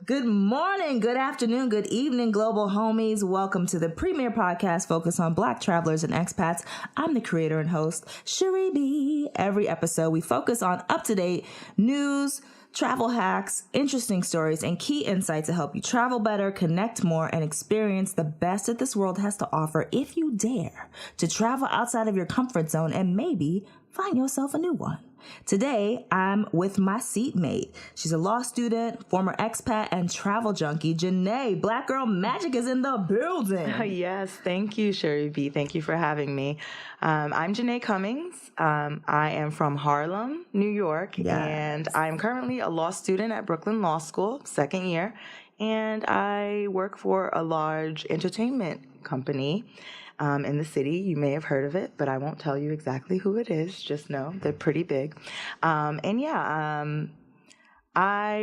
Good morning, good afternoon, good evening, global homies. Welcome to the premier podcast focused on Black travelers and expats. I'm the creator and host, Cherie B. Every episode, we focus on up-to-date news, travel hacks, interesting stories, and key insights to help you travel better, connect more, and experience the best that this world has to offer if you dare to travel outside of your comfort zone and maybe find yourself a new one. Today, I'm with my seatmate. She's a law student, former expat, and travel junkie. Janae, Black Girl Magic is in the building. Yes, thank you, Cherie B. Thank you for having me. I'm Janae Cummings. I am from Harlem, New York, and I'm currently a law student at Brooklyn Law School, second year, and I work for a large entertainment company in the city. You may have heard of it, but I won't tell you exactly who it is. Just know they're pretty big. I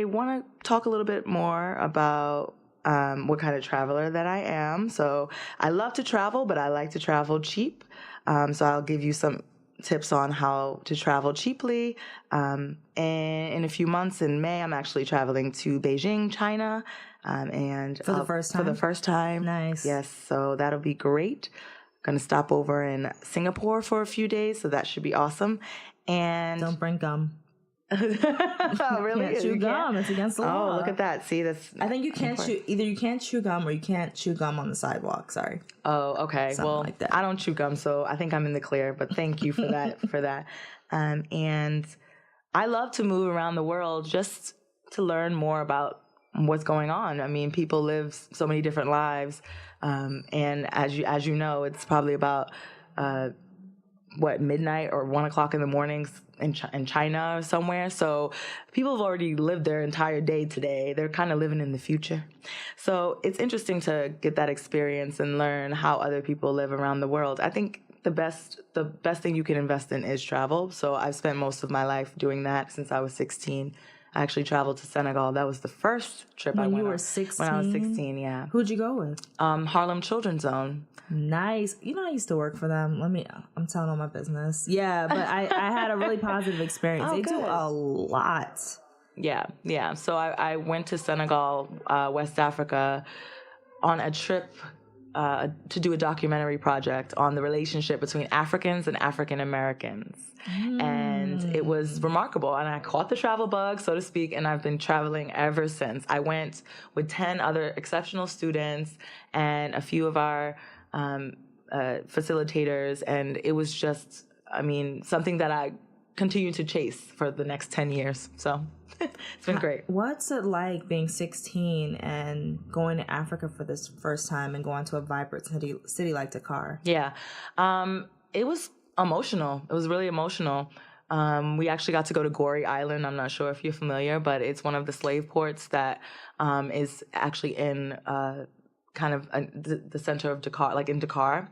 want to talk a little bit more about what kind of traveler that I am. So I love to travel, but I like to travel cheap. So I'll give you some tips on how to travel cheaply. And in a few months in May, I'm actually traveling to Beijing, China. And For the first time? For the first time. Nice. Yes, so that'll be great. Going to stop over in Singapore for a few days, so that should be awesome. And don't bring gum. Oh, really? You can't chew gum. It's against the law. Oh, look at that. See, that's I think you can't chew, either you can't chew gum or you can't chew gum on the sidewalk. Sorry. Oh, okay. Something like that. I don't chew gum, so I think I'm in the clear, but thank you for that. And I love to move around the world just to learn more about what's going on. I mean, people live so many different lives. And as you know, it's probably about, midnight or 1 o'clock in the morning in China or somewhere. So people have already lived their entire day today. They're kind of living in the future. So it's interesting to get that experience and learn how other people live around the world. I think the best thing you can invest in is travel. So I've spent most of my life doing that since I was 16. I actually traveled to Senegal. That was the first trip I went on. When you were 16? When I was 16, yeah. Who'd you go with? Harlem Children's Zone. Nice. You know, I used to work for them. I'm telling all my business. Yeah, but I had a really positive experience. They do a lot. Yeah. So I went to Senegal, West Africa, on a trip to do a documentary project on the relationship between Africans and African Americans. And it was remarkable. And I caught the travel bug, so to speak, and I've been traveling ever since. I went with 10 other exceptional students and a few of our facilitators, and it was just, something that I continue to chase for the next 10 years. So it's been great. What's it like being 16 and going to Africa for this first time and going to a vibrant city like Dakar? Yeah. It was emotional. It was really emotional. We actually got to go to Gorée Island. I'm not sure if you're familiar, but it's one of the slave ports that is actually in the center of Dakar, like in Dakar.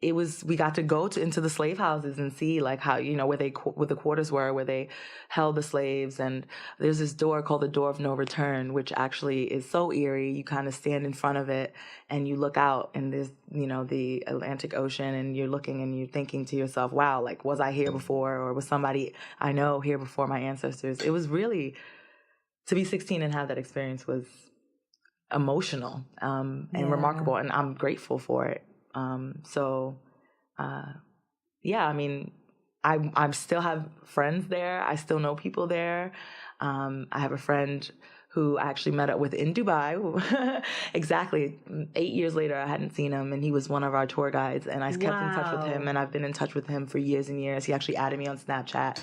We got to go into the slave houses and see like how, where the quarters were, where they held the slaves. And there's this door called the Door of No Return, which actually is so eerie. You kind of stand in front of it and you look out and there's, the Atlantic Ocean, and you're looking and you're thinking to yourself, wow, like, was I here before? Or was somebody I know here before my ancestors? It was really, to be 16 and have that experience was emotional and remarkable. And I'm grateful for it. I still have friends there. I still know people there. I have a friend who I actually met up with in Dubai. Exactly 8 years later, I hadn't seen him, and he was one of our tour guides, and I kept in touch with him, and I've been in touch with him for years and years. He actually added me on Snapchat.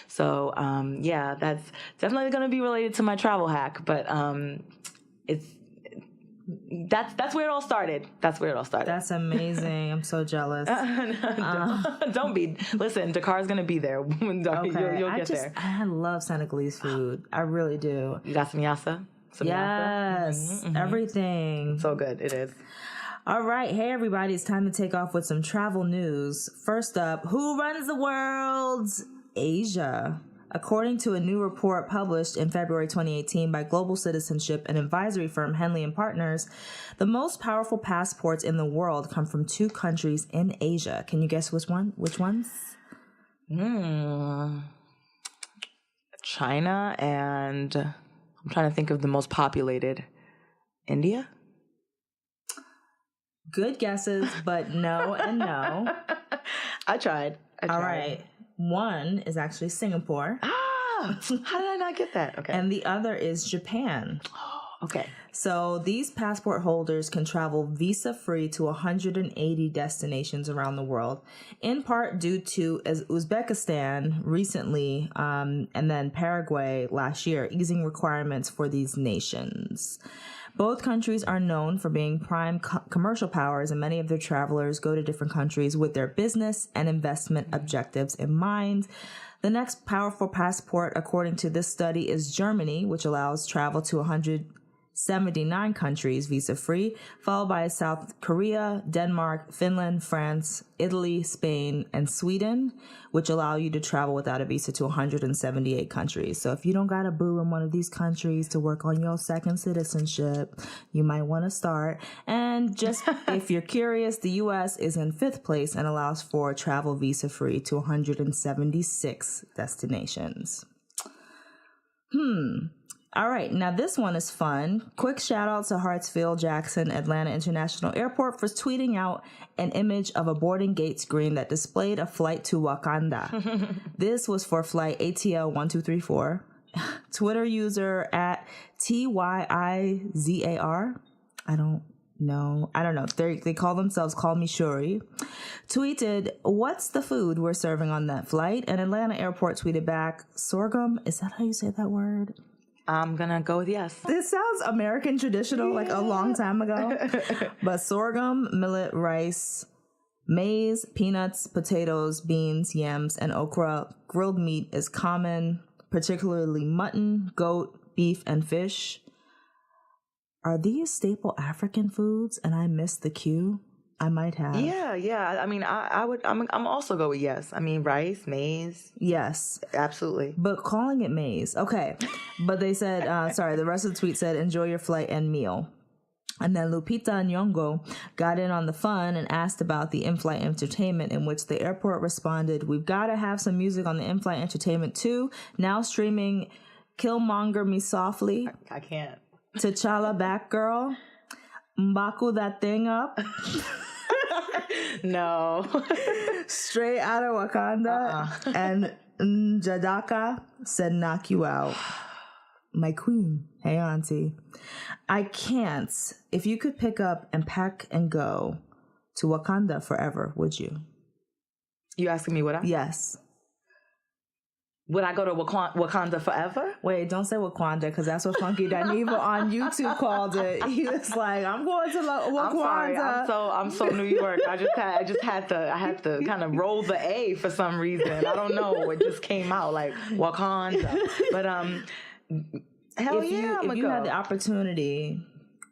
So, that's definitely going to be related to my travel hack, but that's where it all started. That's amazing. I'm so jealous. Don't be. Listen, Dakar's going to be there. Okay. You'll get there. I love Senegalese food. I really do. You got some yassa? Yes. Mm-hmm. Everything. So good. It is. All right. Hey, everybody. It's time to take off with some travel news. First up, who runs the world? Asia. According to a new report published in February 2018 by global citizenship and advisory firm Henley & Partners, the most powerful passports in the world come from 2 countries in Asia. Can you guess which ones? China, and I'm trying to think of the most populated. India? Good guesses, but no and no. I tried. All right. One is actually Singapore. How did I not get that? Okay. And the other is Japan. Okay. So these passport holders can travel visa-free to 180 destinations around the world, in part due to Uzbekistan recently and then Paraguay last year easing requirements for these nations. Both countries are known for being prime commercial powers, and many of their travelers go to different countries with their business and investment objectives in mind. The next powerful passport, according to this study, is Germany, which allows travel to 179 countries visa-free, followed by South Korea, Denmark, Finland, France, Italy, Spain, and Sweden, which allow you to travel without a visa to 178 countries. So if you don't got a boo in one of these countries to work on your second citizenship, you might want to start. And just if you're curious, the U.S. is in 5th place and allows for travel visa-free to 176 destinations. All right, now this one is fun. Quick shout out to Hartsfield-Jackson Atlanta International Airport for tweeting out an image of a boarding gate screen that displayed a flight to Wakanda. This was for flight ATL 1234. Twitter user at TYIZAR. I don't know. They call themselves Call Me Shuri. Tweeted, "What's the food we're serving on that flight?" And Atlanta Airport tweeted back, "Sorghum." Is that how you say that word? I'm gonna go with yes. This sounds American traditional, like a long time ago. But sorghum, millet, rice, maize, peanuts, potatoes, beans, yams, and okra. Grilled meat is common, particularly mutton, goat, beef, and fish. Are these staple African foods and I missed the cue? I might have. Yeah. I mean, I'm also go with yes. I mean, rice, maize. Yes. Absolutely. But calling it maize. Okay. But they said, the rest of the tweet said, "Enjoy your flight and meal." And then Lupita Nyong'o got in on the fun and asked about the in-flight entertainment, in which the airport responded, "We've got to have some music on the in-flight entertainment too. Now streaming Killmonger Me Softly. I can't. T'Challa Back Girl. Mbaku That Thing Up." No. Straight Out of Wakanda. And Njadaka Said Knock You Out. My queen. Hey, auntie. I can't. If you could pick up and pack and go to Wakanda forever, would you? You asking me what I? Yes. Would I go to Wakanda forever? Wait, don't say Wakanda, because that's what Funky Dineva on YouTube called it. He was like, "I'm going to Wakanda." I'm sorry. I'm so New York. I had to kind of roll the A for some reason. I don't know. It just came out like Wakanda. But if you had the opportunity,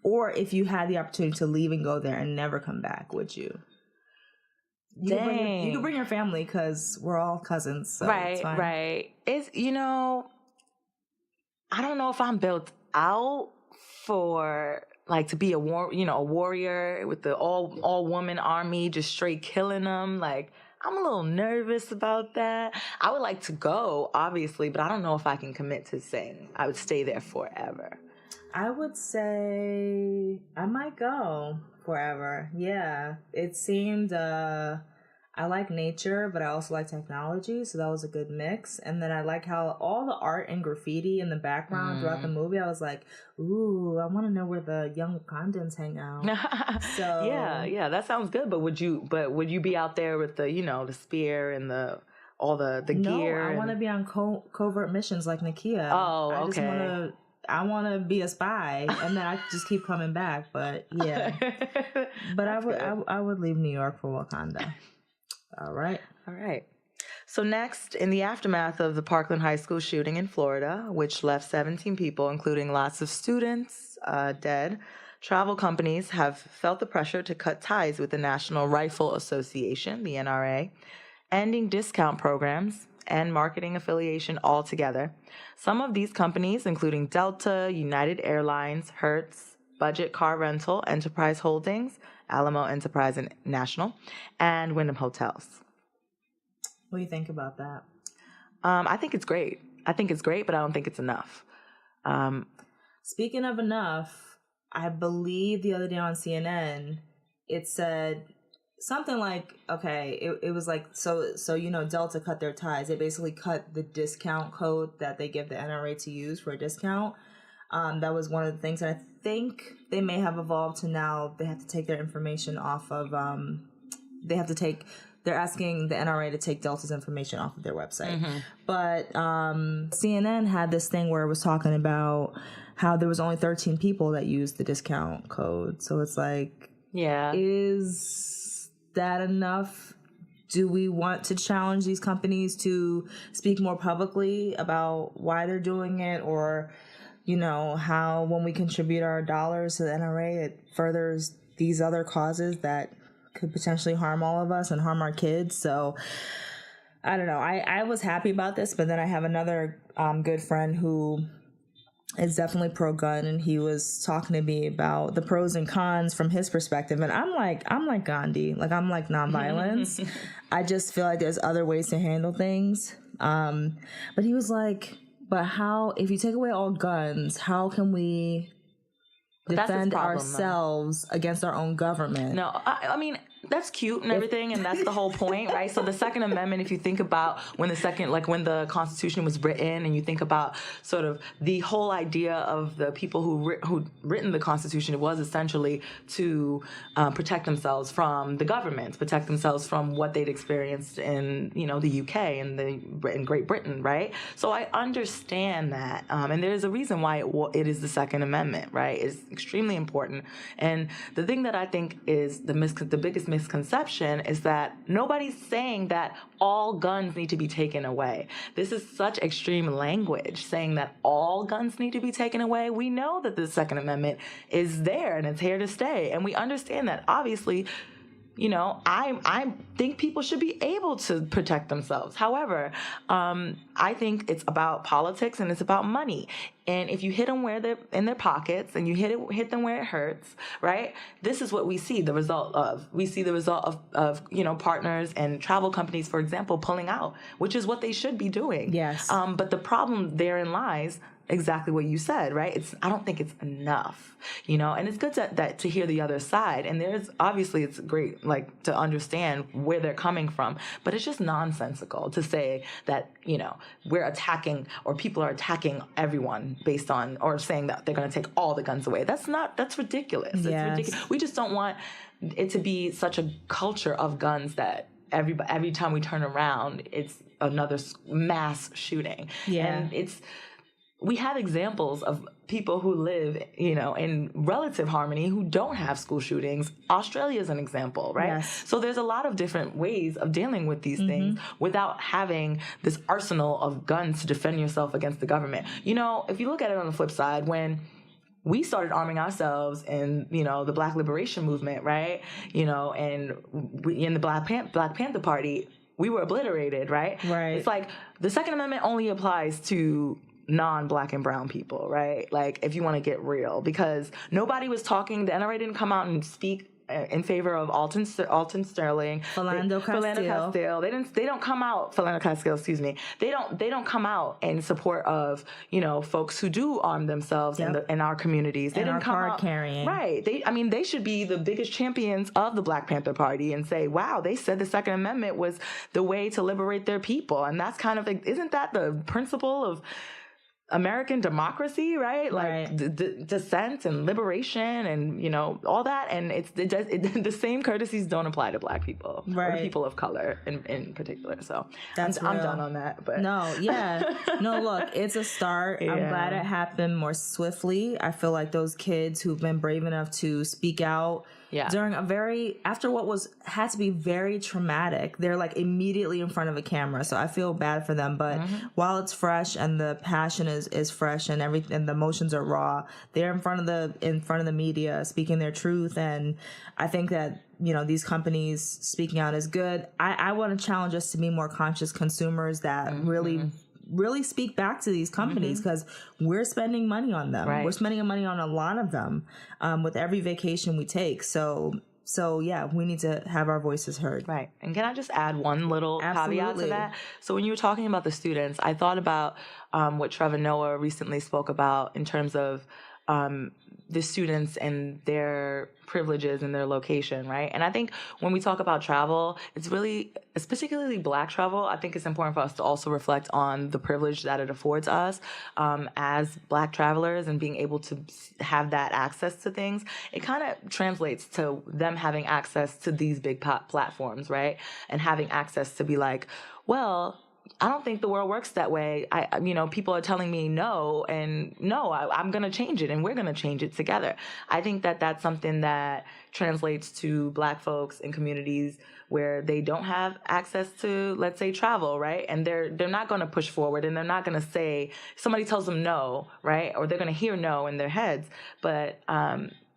or if you had the opportunity to leave and go there and never come back, would you? You can bring your family, because we're all cousins. So right. It's, I don't know if I'm built out for like to be a warrior with the all woman army, just straight killing them. Like, I'm a little nervous about that. I would like to go, obviously, but I don't know if I can commit to saying I would stay there forever. I would say I might go forever. Yeah. It seemed, I like nature, but I also like technology, so that was a good mix. And then I like how all the art and graffiti in the background throughout the movie, I was like, ooh, I want to know where the young Wakandans hang out. So yeah, that sounds good. But would you be out there with the, the spear and all the gear? No, I want to be on covert missions like Nakia. Oh, okay. I want to be a spy, and then I just keep coming back. But yeah, but I would leave New York for Wakanda. All right. So next, in the aftermath of the Parkland High School shooting in Florida, which left 17 people, including lots of students, dead, travel companies have felt the pressure to cut ties with the National Rifle Association, the NRA, ending discount programs and marketing affiliation altogether. Some of these companies, including Delta, United Airlines, Hertz, Budget Car Rental, Enterprise Holdings, Alamo Enterprise National, and Wyndham Hotels. What do you think about that? I think it's great. But I don't think it's enough. Speaking of enough, I believe the other day on CNN, it said something like, okay, it was like, so Delta cut their ties. They basically cut the discount code that they give the NRA to use for a discount. That was one of the things. And I think they may have evolved to now they have to take their information off of, they're asking the NRA to take Delta's information off of their website. Mm-hmm. But CNN had this thing where it was talking about how there was only 13 people that used the discount code. So it's like, is that enough? Do we want to challenge these companies to speak more publicly about why they're doing it, or, how when we contribute our dollars to the NRA, it furthers these other causes that could potentially harm all of us and harm our kids? So I don't know. I was happy about this, but then I have another good friend who is definitely pro-gun, and he was talking to me about the pros and cons from his perspective. And I'm like Gandhi. Like, I'm like nonviolence. I just feel like there's other ways to handle things. But he was like, but how, if you take away all guns, how can we defend ourselves against our own government? No, I mean, that's cute and everything, and that's the whole point, right? So the Second Amendment, if you think about when the Constitution was written, and you think about sort of the whole idea of the people who written the Constitution, it was essentially to protect themselves from the government, protect themselves from what they'd experienced in, the UK and in Great Britain, right? So I understand that, and there's a reason why it is the Second Amendment, right? It's extremely important, and the thing that I think is the biggest misconception is that nobody's saying that all guns need to be taken away. This is such extreme language, saying that all guns need to be taken away. We know that the Second Amendment is there and it's here to stay. And we understand that, obviously, I think people should be able to protect themselves. However, I think it's about politics and it's about money. And if you hit them where they're in their pockets and you hit them where it hurts, right? This is what we see the result of. We see the result of partners and travel companies, for example, pulling out, which is what they should be doing. Yes. But the problem therein lies exactly what you said, right? I don't think it's enough, and it's good to hear the other side. And it's great, like, to understand where they're coming from, but it's just nonsensical to say that, we're attacking, or people are attacking everyone based on, or saying that they're going to take all the guns away. That's ridiculous. Yes. It's ridiculous. We just don't want it to be such a culture of guns that every time we turn around, it's another mass shooting. Yeah. And we have examples of people who live, in relative harmony who don't have school shootings. Australia is an example, right? Yes. So there's a lot of different ways of dealing with these things without having this arsenal of guns to defend yourself against the government. If you look at it on the flip side, when we started arming ourselves in, the Black Liberation Movement, right? And in the Black Panther Party, we were obliterated, right? Right. It's like the Second Amendment only applies to non-Black and brown people, right? Like, if you want to get real, because nobody was talking, the NRA didn't come out and speak in favor of Alton Sterling, Philando Castile. They don't come out, Philando Castile, excuse me. They don't come out in support of, folks who do arm themselves in our communities. They didn't come out carrying. Right. They should be the biggest champions of the Black Panther Party and say, wow, they said the Second Amendment was the way to liberate their people. And that's kind of, isn't that the principle of American democracy, right? Like dissent and liberation and, all that. And the same courtesies don't apply to Black people or people of color in particular. So I'm done on that. But no, yeah. No, look, it's a start. Yeah. I'm glad it happened more swiftly. I feel like those kids who've been brave enough to speak out during after what had to be very traumatic, they're like immediately in front of a camera. So I feel bad for them. But while it's fresh and the passion is fresh and everything, and the emotions are raw, they're in front of the media speaking their truth. And I think that, these companies speaking out is good. I want to challenge us to be more conscious consumers that really speak back to these companies, because we're spending money on them. Right. We're spending money on a lot of them with every vacation we take. So So yeah, we need to have our voices heard. Right. And can I just add one little caveat to that? So when you were talking about the students, I thought about what Trevor Noah recently spoke about in terms of the students and their privileges and their location, right? And I think when we talk about travel, it's particularly Black travel, I think it's important for us to also reflect on the privilege that it affords us as Black travelers and being able to have that access to things. It kind of translates to them having access to these big platforms, right? And having access to be like, well, I don't think the world works that way. People are telling me no, and no, I'm going to change it, and we're going to change it together. I think that that's something that translates to Black folks in communities where they don't have access to, let's say, travel, right? And they're not going to push forward, and they're not going to say, somebody tells them no, right? Or they're going to hear no in their heads, but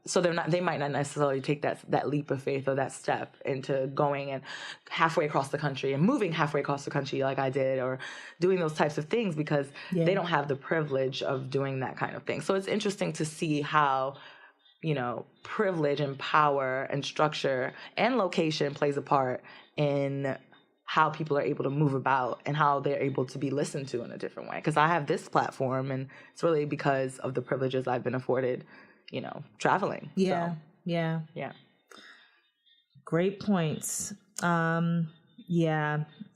so they might not necessarily take that leap of faith or that step into going and halfway across the country and moving halfway across the country like I did, or doing those types of things because they don't have the privilege of doing that kind of thing. So it's interesting to see how, privilege and power and structure and location plays a part in how people are able to move about and how they're able to be listened to in a different way. Because I have this platform, and it's really because of the privileges I've been afforded traveling. Yeah. Great points. RIP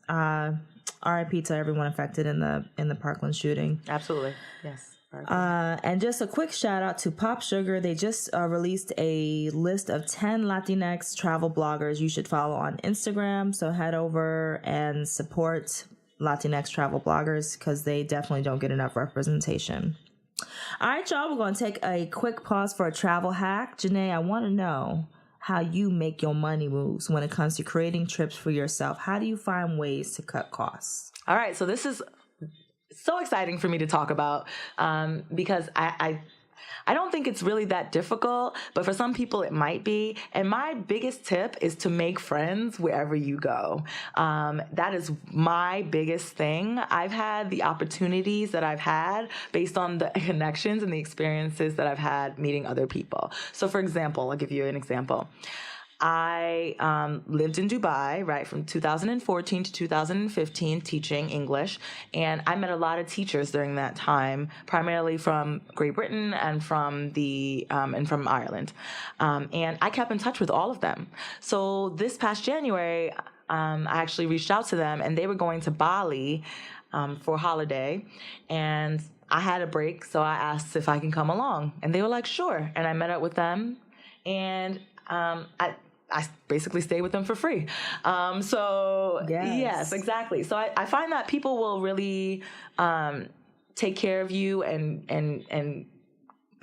to everyone affected in the Parkland shooting. Absolutely. Yes. And just a quick shout out to Pop Sugar. They just released a list of 10 Latinx travel bloggers you should follow on Instagram. So head over and support Latinx travel bloggers because they definitely don't get enough representation. All right, y'all, we're going to take a quick pause for a travel hack. Janae, I want to know how you make your money moves when it comes to creating trips for yourself. How do you find ways to cut costs? All right, so this is so exciting for me to talk about because I don't think it's really that difficult, but for some people it might be. And my biggest tip is to make friends wherever you go. That is my biggest thing. I've had the opportunities that I've had based on the connections and the experiences that I've had meeting other people. So for example, I'll give you an example. I lived in Dubai, right, from 2014 to 2015 teaching English, and I met a lot of teachers during that time, primarily from Great Britain and from from Ireland, and I kept in touch with all of them. So this past January, I actually reached out to them, and they were going to Bali for a holiday, and I had a break, so I asked if I can come along, and they were like, sure, and I met up with them, and I basically stay with them for free. Yes, exactly. So I find that people will really take care of you and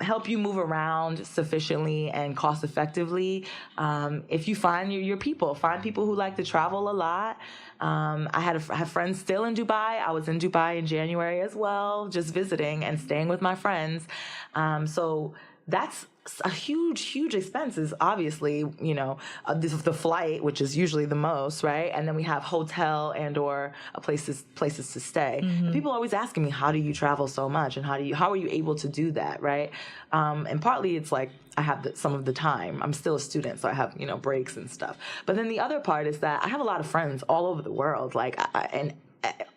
help you move around sufficiently and cost effectively. If you find your people, find people who like to travel a lot. I have friends still in Dubai. I was in Dubai in January as well, just visiting and staying with my friends. So that's a huge expense is obviously, the flight, which is usually the most, right? And then we have hotel and or places to stay. Mm-hmm. And people are always asking me, how do you travel so much? And how are you able to do that, right? And partly it's like I have some of the time. I'm still a student, so I have, breaks and stuff. But then the other part is that I have a lot of friends all over the world, in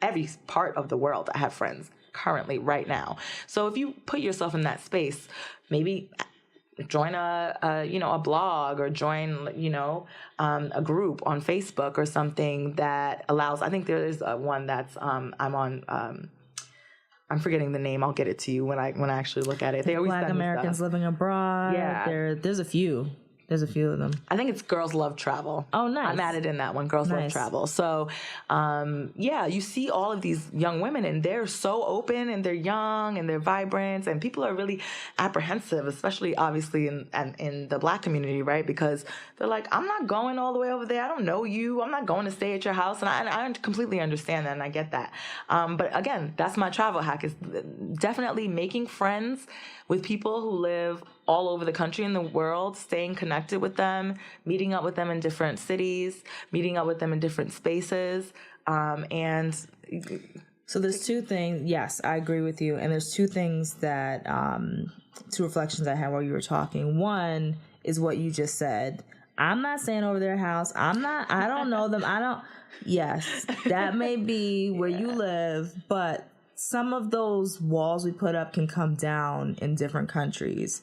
every part of the world I have friends currently right now. So if you put yourself in that space, maybe join a blog or join, a group on Facebook or something that allows, I think there is one that's, I'm on, I'm forgetting the name. I'll get it to you when I actually look at it. They always Black Americans living abroad. Yeah. There's a few. There's a few of them. I think it's Girls Love Travel. Oh, nice. I'm added in that one, Girls Love Travel. So, you see all of these young women, and they're so open, and they're young, and they're vibrant, and people are really apprehensive, especially, obviously, in the Black community, right? Because they're like, I'm not going all the way over there. I don't know you. I'm not going to stay at your house. And I completely understand that, and I get that. But again, that's my travel hack, is definitely making friends with people who live all over the country and the world, staying connected with them, meeting up with them in different cities, meeting up with them in different spaces. And so there's two things. Yes, I agree with you. And there's two things that, two reflections I had while you were talking. One is what you just said. I'm not staying over their house. I don't know them. Yes, that may be where you live, but some of those walls we put up can come down in different countries.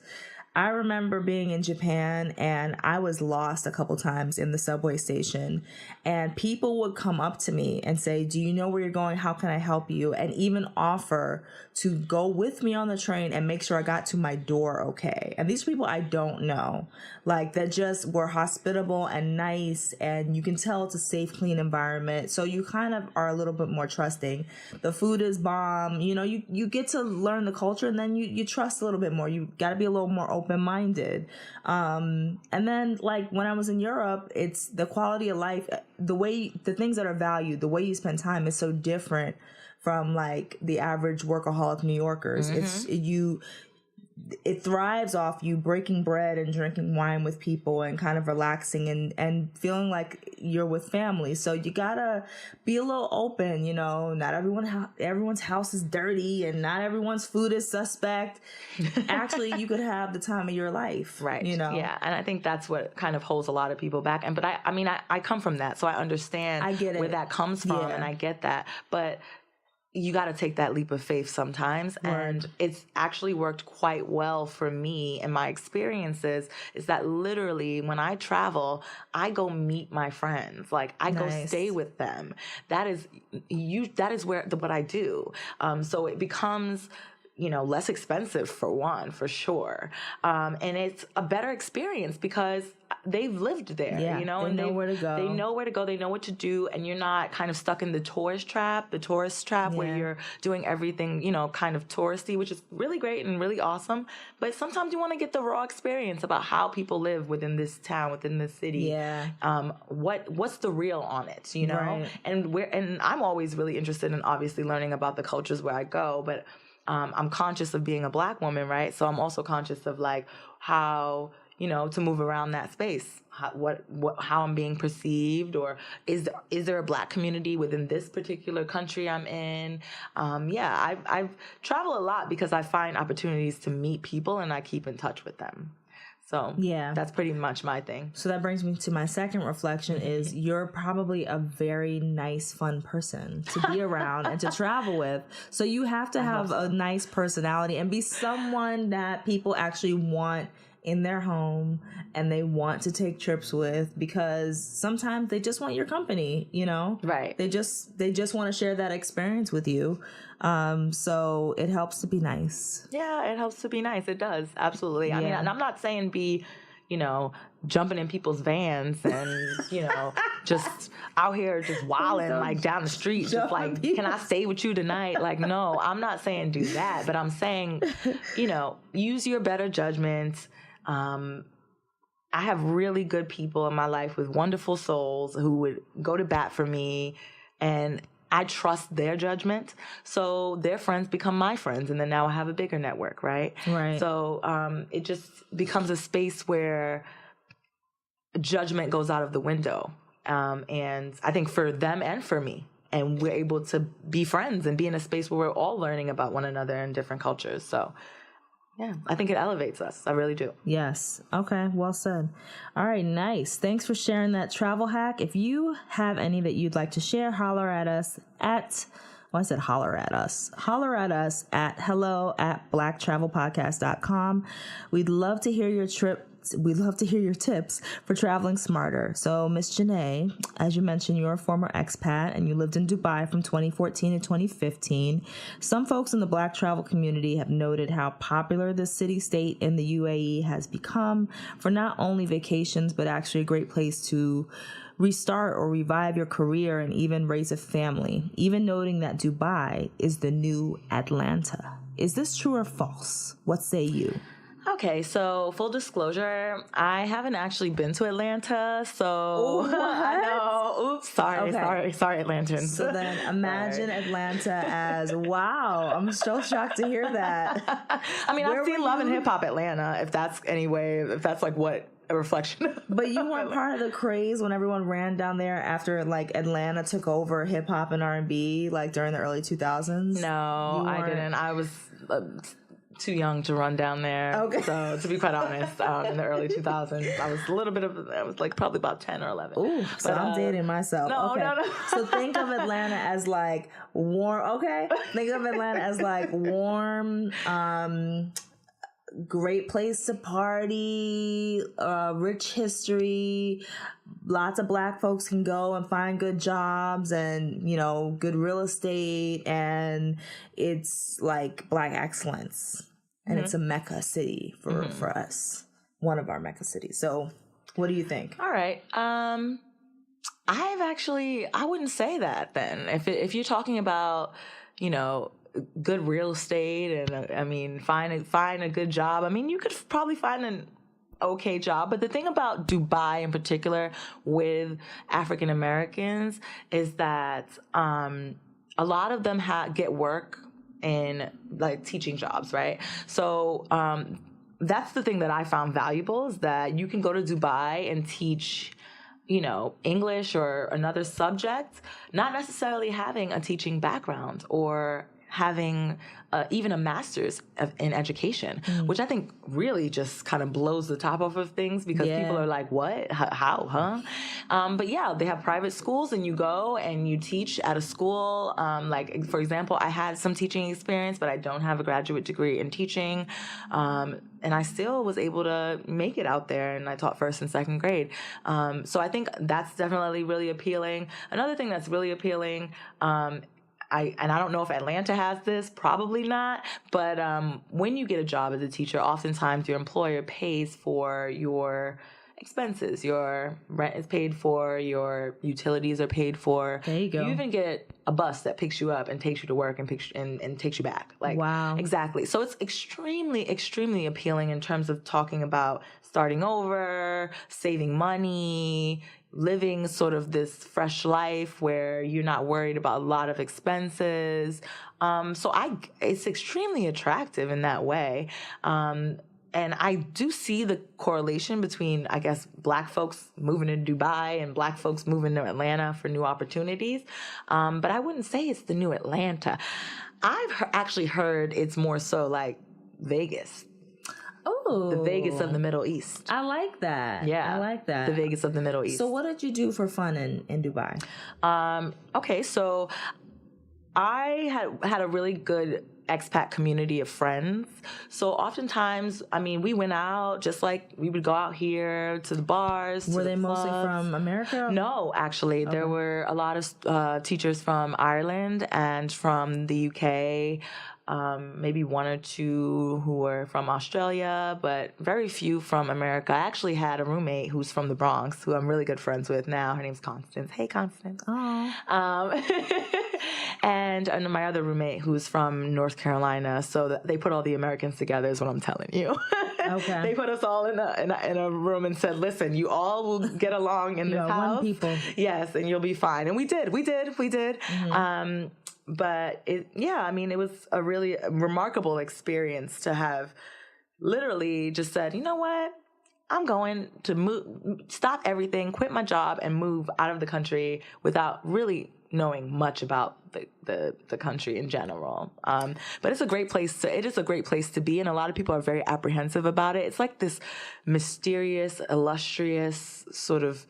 I remember being in Japan and I was lost a couple times in the subway station, and people would come up to me and say, "Do you know where you're going? How can I help you?" And even offer to go with me on the train and make sure I got to my door okay. And these people I don't know, like, that just were hospitable and nice, and you can tell it's a safe, clean environment. So you kind of are a little bit more trusting. The food is bomb. You know, you get to learn the culture, and then you trust a little bit more. You got to be a little more open-minded. And then, like, when I was in Europe, it's the quality of life, the things that are valued, the way you spend time is so different from, like, the average workaholic New Yorkers. It thrives off you breaking bread and drinking wine with people and kind of relaxing and feeling like you're with family. So you gotta be a little open, you know. Not everyone's house is dirty and not everyone's food is suspect. Actually, you could have the time of your life, right? You know. Yeah, and I think that's what kind of holds a lot of people back. But I come from that, so I understand where that comes from, and I get that. But you got to take that leap of faith sometimes. Right. And it's actually worked quite well for me and my experiences is that literally when I travel, I go meet my friends. Like I go stay with them. That is what I do. So it becomes, you know, less expensive for one, for sure. And it's a better experience because they've lived there, you know, and they know where to go. They know where to go. They know what to do. And you're not kind of stuck in the tourist trap where you're doing everything, you know, kind of touristy, which is really great and really awesome. But sometimes you want to get the raw experience about how people live within this town, within this city. Yeah. What's the real on it, you know? Right. And I'm always really interested in obviously learning about the cultures where I go, but I'm conscious of being a Black woman, right? So I'm also conscious of like how, you know, to move around that space, how I'm being perceived, or is there a Black community within this particular country I'm in? I've traveled a lot because I find opportunities to meet people and I keep in touch with them. So that's pretty much my thing. So that brings me to my second reflection is you're probably a very nice, fun person to be around and to travel with. So you have to have a nice personality and be someone that people actually want in their home and they want to take trips with, because sometimes they just want your company, you know? Right. They just want to share that experience with you. So it helps to be nice. Yeah, it helps to be nice. It does. Absolutely. I mean, and I'm not saying be, you know, jumping in people's vans and, you know, just out here just wilding like down the street, just like, can I stay with you tonight? Like, no, I'm not saying do that, but I'm saying, you know, use your better judgment. I have really good people in my life with wonderful souls who would go to bat for me, and I trust their judgment. So their friends become my friends, and then now I have a bigger network, right? Right. So it just becomes a space where judgment goes out of the window. And I think for them and for me, and we're able to be friends and be in a space where we're all learning about one another in different cultures. So yeah, I think it elevates us. I really do. Yes. Okay. Well said. All right. Nice. Thanks for sharing that travel hack. If you have any that you'd like to share, holler at us at, well, I said holler at us. Holler at us at hello@blacktravelpodcast.com. We'd love to hear your trip. We'd love to hear your tips for traveling smarter. So, Miss Janae, as you mentioned, you're a former expat and you lived in Dubai from 2014 to 2015. Some folks in the Black travel community have noted how popular this city-state in the UAE has become for not only vacations, but actually a great place to restart or revive your career and even raise a family, even noting that Dubai is the new Atlanta. Is this true or false? What say you? Okay, so full disclosure, I haven't actually been to Atlanta, so I know. Oops, sorry, Atlantans. So then imagine Atlanta as, wow, I'm so shocked to hear that. I mean, I've seen Love and Hip Hop Atlanta, if that's like what a reflection of. But you weren't part of the craze when everyone ran down there after like Atlanta took over hip hop and R&B like during the early 2000s? No, I didn't. I was too young to run down there. Okay. So to be quite honest, in the early 2000s, I was like probably about 10 or 11. Ooh, so I'm dating myself. No, okay. no. So think of Atlanta as like warm. Okay. Think of Atlanta as like warm, great place to party, rich history. Lots of Black folks can go and find good jobs and, you know, good real estate. And it's like Black excellence. And it's a Mecca city for us. One of our Mecca cities. So what do you think? All right. I wouldn't say that then. If you're talking about, you know, good real estate and find a good job. I mean, you could probably find an okay job. But the thing about Dubai in particular with African Americans is that a lot of them get work in like teaching jobs, right? So that's the thing that I found valuable is that you can go to Dubai and teach, you know, English or another subject, not necessarily having a teaching background or having even a master's in education, which I think really just kind of blows the top off of things because people are like, what? How? Huh? But yeah, they have private schools and you go and you teach at a school. Like, for example, I had some teaching experience, but I don't have a graduate degree in teaching. And I still was able to make it out there and I taught first and second grade. So I think that's definitely really appealing. Another thing that's really appealing, I don't know if Atlanta has this, probably not, but when you get a job as a teacher, oftentimes your employer pays for your expenses. Your rent is paid for, your utilities are paid for. There you go. You even get a bus that picks you up and takes you to work and takes you back. Like, wow. Exactly. So it's extremely, extremely appealing in terms of talking about starting over, saving money, living sort of this fresh life where you're not worried about a lot of expenses. It's extremely attractive in that way. And I do see the correlation between, I guess, Black folks moving to Dubai and Black folks moving to Atlanta for new opportunities. But I wouldn't say it's the new Atlanta. I've actually heard it's more so like Vegas. Oh, the Vegas of the Middle East. I like that. Yeah, I like that. The Vegas of the Middle East. So what did you do for fun in Dubai? Okay, so I had a really good expat community of friends. So oftentimes, I mean, we went out just like we would go out here to the bars. Were they mostly from America? No, actually. There were a lot of teachers from Ireland and from the UK. Maybe one or two who were from Australia, but very few from America. I actually had a roommate who's from the Bronx, who I'm really good friends with now. Her name's Constance. Hey, Constance. Oh. And my other roommate who's from North Carolina. So they put all the Americans together is what I'm telling you. Okay. They put us all in a room and said, listen, you all will get along in this house. One people. Yes, and you'll be fine. And we did. Mm-hmm. But it was a really remarkable experience to have literally just said, you know what? I'm going to stop everything, quit my job, and move out of the country without really knowing much about the country in general. But it is a great place to be, and a lot of people are very apprehensive about it. It's like this mysterious, illustrious, sort of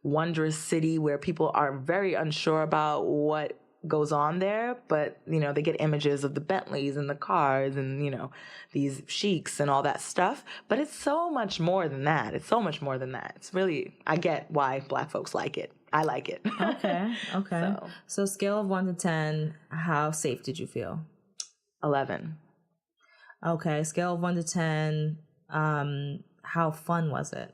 wondrous city where people are very unsure about what goes on there, but they get images of the Bentleys and the cars and these sheiks and all that stuff, but it's so much more than that. It's really, I get why Black folks like it. I like it. Okay. So scale of 1 to 10, how safe did you feel? 11. Okay, scale of 1 to 10, how fun was it?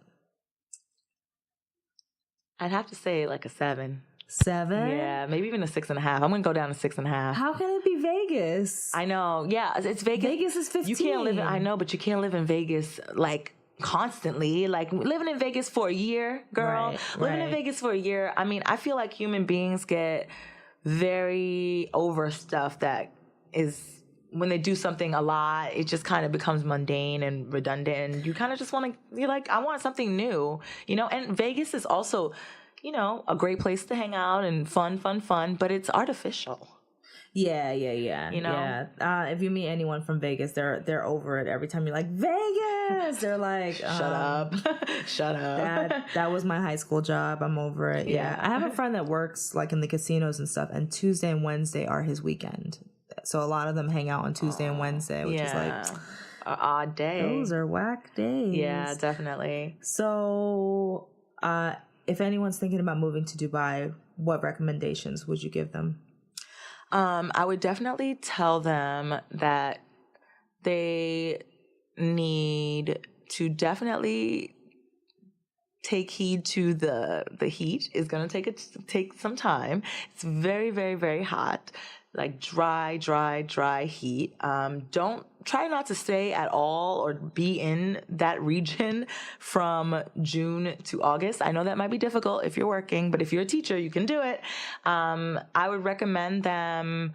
I'd have to say like a 7. 7? Yeah, maybe even a 6.5. I'm gonna go down to 6.5. How can it be Vegas? I know. Yeah, it's Vegas. Vegas is 15. You can't live. I know, but you can't live in Vegas like constantly. Like living in Vegas for a year, girl. Living in Vegas for a year. I mean, I feel like human beings get very over stuff that is. When they do something a lot, it just kind of becomes mundane and redundant. And you kind of just want to. You're like, I want something new, And Vegas is also. A great place to hang out and fun, but it's artificial. Yeah. You know? Yeah. If you meet anyone from Vegas, they're over it. Every time you're like, Vegas, they're like, shut up. Shut up. That was my high school job. I'm over it. Yeah. I have a friend that works like in the casinos and stuff, and Tuesday and Wednesday are his weekend. So a lot of them hang out on Tuesday and Wednesday, which is like an odd day. Those are whack days. Yeah, definitely. So, if anyone's thinking about moving to Dubai, what recommendations would you give them? I would definitely tell them that they need to definitely take heed to the heat. Is going to take some time. It's very, very, very hot. Like dry heat. Don't try not to stay at all or be in that region from June to August. I know that might be difficult if you're working, but if you're a teacher, you can do it. I would recommend them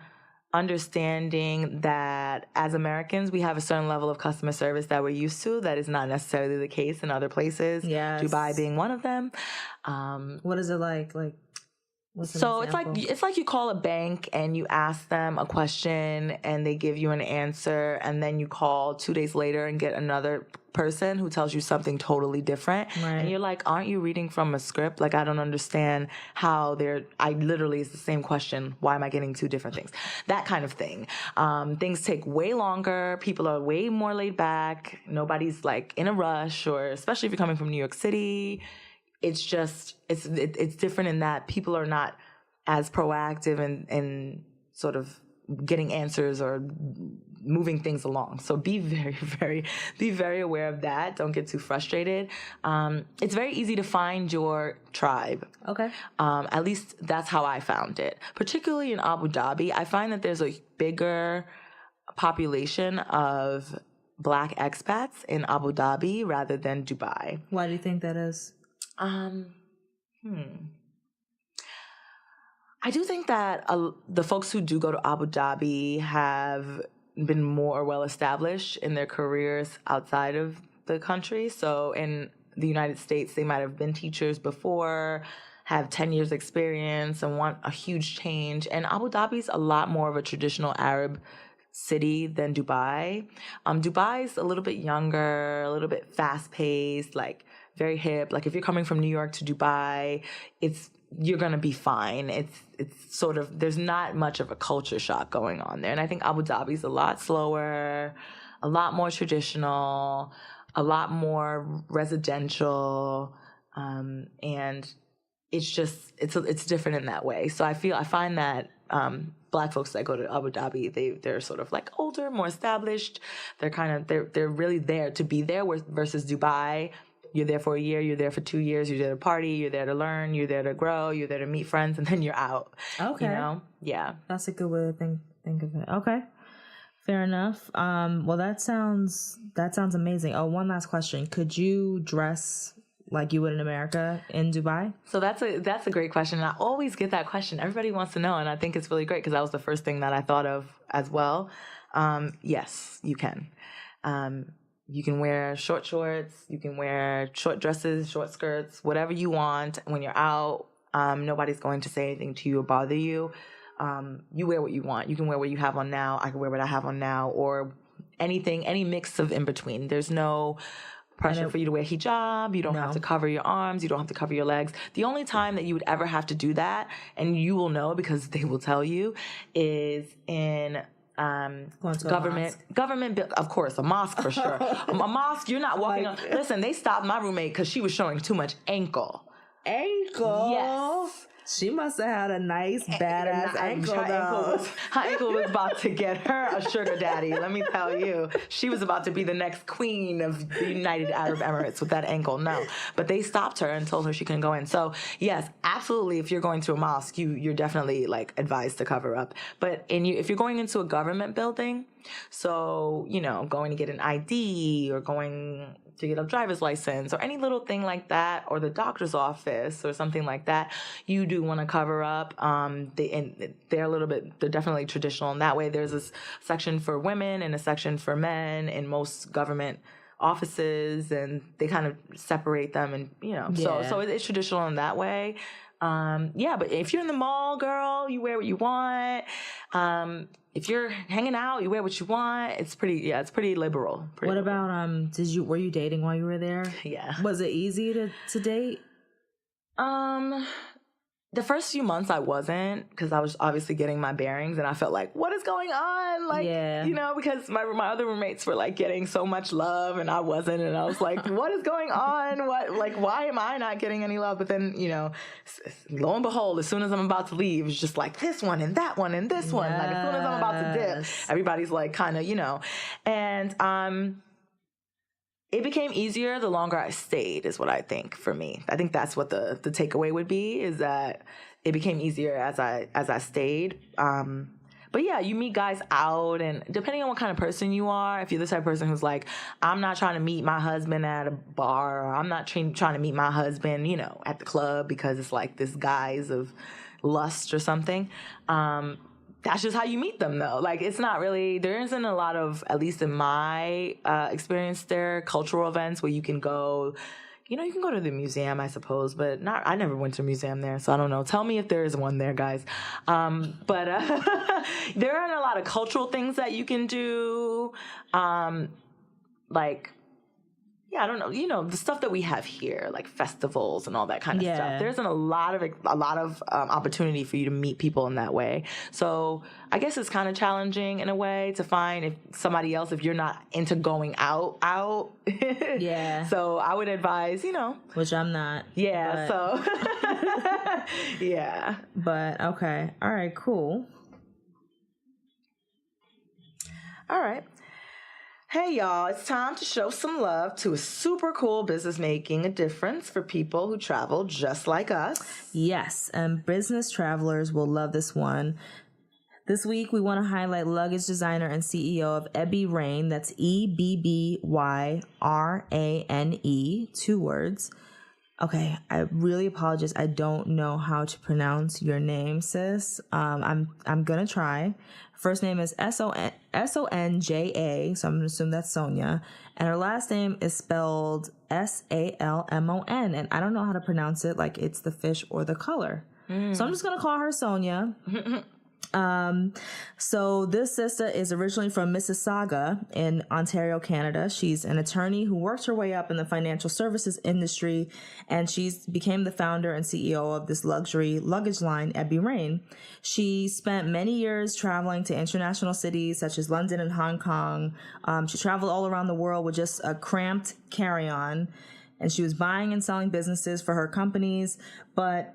understanding that as Americans, we have a certain level of customer service that we're used to. That is not necessarily the case in other places. Yes. Dubai being one of them. What is it like? So it's like you call a bank and you ask them a question and they give you an answer, and then you call 2 days later and get another person who tells you something totally different. Right. And you're like, aren't you reading from a script? Like, I don't understand how it's the same question. Why am I getting two different things? That kind of thing. Things take way longer. People are way more laid back. Nobody's like in a rush, or especially if you're coming from New York City. It's just, it's different in that people are not as proactive in sort of getting answers or moving things along. So be very aware of that. Don't get too frustrated. It's very easy to find your tribe. Okay. At least that's how I found it. Particularly in Abu Dhabi, I find that there's a bigger population of Black expats in Abu Dhabi rather than Dubai. Why do you think that is? I do think that the folks who do go to Abu Dhabi have been more well established in their careers outside of the country. So in the United States, they might have been teachers before, have 10 years experience, and want a huge change. And Abu Dhabi's a lot more of a traditional Arab city than Dubai. Dubai's a little bit younger, a little bit fast-paced, like very hip. Like if you're coming from New York to Dubai, you're gonna be fine. It's sort of, there's not much of a culture shock going on there. And I think Abu Dhabi's a lot slower, a lot more traditional, a lot more residential, and it's just it's different in that way. So I find that Black folks that go to Abu Dhabi, they're sort of like older, more established. They're really there to be there. Versus Dubai, you're there for a year, you're there for 2 years, you're there to party, you're there to learn, you're there to grow, you're there to meet friends, and then you're out. Okay. You know? Yeah. That's a good way to think of it. Okay. Fair enough. Well, that sounds amazing. Oh, one last question. Could you dress like you would in America in Dubai? So that's a great question. And I always get that question. Everybody wants to know, and I think it's really great because that was the first thing that I thought of as well. Yes, you can. You can wear short shorts, you can wear short dresses, short skirts, whatever you want. When you're out, nobody's going to say anything to you or bother you. You wear what you want. You can wear what you have on now. I can wear what I have on now, or anything, any mix of in between. There's no pressure for you to wear hijab. You don't have to cover your arms. You don't have to cover your legs. The only time that you would ever have to do that, and you will know because they will tell you, is in government, of course, a mosque for sure. A mosque, you're not walking on. Listen, they stopped my roommate because she was showing too much ankle. Yes. She must have had a nice, badass ankle. Her ankle was about to get her a sugar daddy. Let me tell you, she was about to be the next queen of the United Arab Emirates with that ankle. No, but they stopped her and told her she couldn't go in. So yes, absolutely. If you're going to a mosque, you're definitely like advised to cover up. But if you're going into a government building, so going to get an ID or going to get a driver's license or any little thing like that, or the doctor's office or something like that, you do want to cover up. They're definitely traditional in that way. There's a section for women and a section for men in most government offices, and they kind of separate them, and so it's traditional in that way. Yeah, but if you're in the mall, girl, you wear what you want. If you're hanging out, you wear what you want. It's pretty liberal. What about, were you dating while you were there? Yeah. Was it easy to date? The first few months I wasn't, because I was obviously getting my bearings, and I felt like, what is going on? Like, you know, because my other roommates were like getting so much love and I wasn't, and I was like, what is going on? Why am I not getting any love? But then, you know, lo and behold, as soon as I'm about to leave, it's just like this one and that one and this one. Like, as soon as I'm about to dip, everybody's like kind of, you know, and, it became easier the longer I stayed, is what I think for me. I think that's what the takeaway would be, is that it became easier as I stayed. But yeah, you meet guys out, and depending on what kind of person you are, if you're the type of person who's like, I'm not trying to meet my husband at a bar, or I'm not trying to meet my husband, you know, at the club because it's like this guise of lust or something. That's just how you meet them, though. Like, it's not really, there isn't a lot of, at least in my experience there, cultural events where you can go, you know, you can go to the museum, I suppose, but I never went to a museum there, so I don't know. Tell me if there is one there, guys. But there aren't a lot of cultural things that you can do. Like, yeah, I don't know. You know, the stuff that we have here, like festivals and all that kind of stuff. There isn't a lot of opportunity for you to meet people in that way. So I guess it's kind of challenging in a way to find if you're not into going out. Yeah. So I would advise, you know. Which I'm not. Yeah. So. Yeah. But okay. All right. Cool. All right. Hey, y'all, it's time to show some love to a super cool business making a difference for people who travel just like us. Yes, and business travelers will love this one. This week, we want to highlight luggage designer and CEO of Ebby Rain. That's EBBYRANE, 2 words. Okay, I really apologize. I don't know how to pronounce your name, sis. I'm gonna try. First name is Sonja, so I'm gonna assume that's Sonia, and her last name is spelled Salmon, and I don't know how to pronounce it. Like it's the fish or the color. So I'm just gonna call her Sonia. So this sister is originally from Mississauga in Ontario, Canada. She's an attorney who worked her way up in the financial services industry, and she's became the founder and CEO of this luxury luggage line, Ebby Rain. She spent many years traveling to international cities such as London and Hong Kong. She traveled all around the world with just a cramped carry-on, and she was buying and selling businesses for her companies, but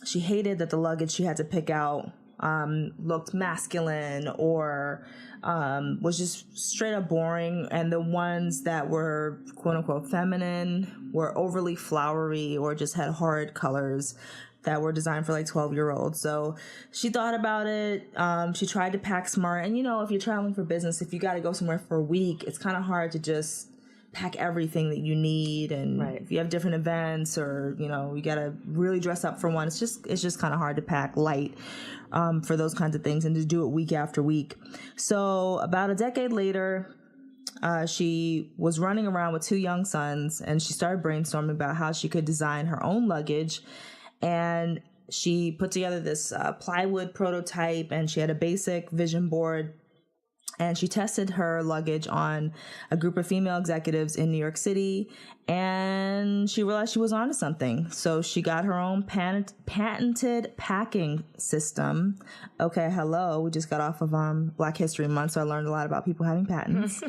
she hated that the luggage she had to pick out looked masculine or was just straight up boring, and the ones that were quote unquote feminine were overly flowery or just had hard colors that were designed for like 12-year-olds. So she thought about it. She tried to pack smart, and you know, if you're traveling for business, if you got to go somewhere for a week, it's kind of hard to just pack everything that you need, and if you have different events or you know you gotta really dress up for one, it's just kind of hard to pack light for those kinds of things and to do it week after week. So about a decade later, she was running around with 2 young sons, and she started brainstorming about how she could design her own luggage. And she put together this plywood prototype, and she had a basic vision board. And she tested her luggage on a group of female executives in New York City, and she realized she was onto something. So she got her own patented packing system. Okay, hello. We just got off of Black History Month, so I learned a lot about people having patents.